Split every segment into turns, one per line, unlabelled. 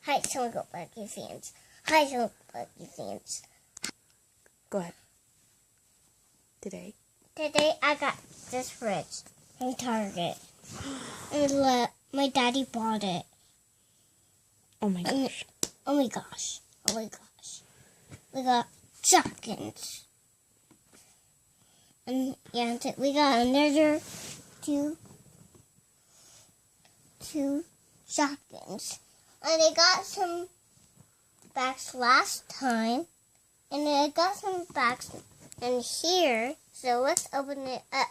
Hi, Snuggle Buggy fans. Hi, Snuggle Buggy fans.
Go ahead. Today
I got this fridge from Target. And my daddy bought it.
Oh my gosh.
Oh my gosh. Oh my gosh. We got Shopkins. And yeah, we got another two Shopkins. And I got some bags last time. And I got some bags in here. So let's open it up.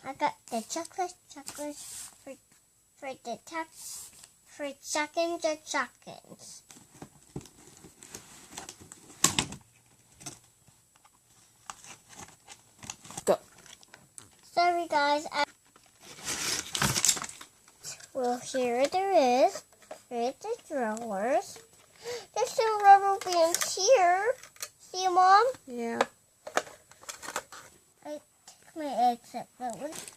I got the chocolate for the tax for Shopkins or Shopkins.
Go.
Sorry guys. Well, here there is. Here's the drawers. There's some rubber bands here. See, Mom?
Yeah.
I took my eggs out, but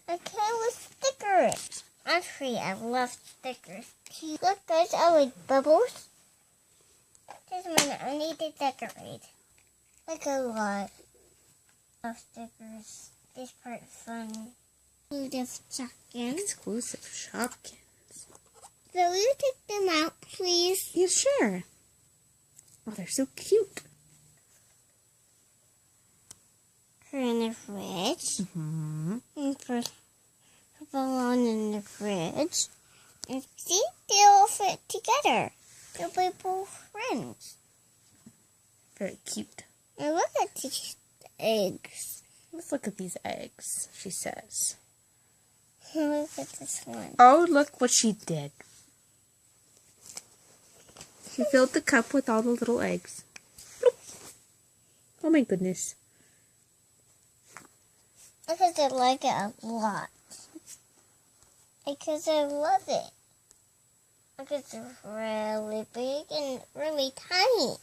I came with stickers. Actually, I love stickers. Look, guys, I like bubbles. Just a minute, I need to decorate. Like a lot of stickers. This part fun. Exclusive Shopkins.
Exclusive Shopkins.
Will you take them out, please?
Yeah, sure. Oh, they're so cute.
Put in the fridge.
Mm-hmm.
And put a balloon in the fridge. And see, they all fit together. They'll be both friends.
Very cute.
And look at these eggs.
Let's look at these eggs, she says.
Look at this one.
Oh, look what she did. She filled the cup with all the little eggs. Bloop. Oh my goodness.
Because I like it a lot. Because I love it. Because it's really big and really tiny.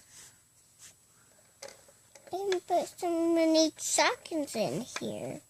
I can put so many Shopkins in here.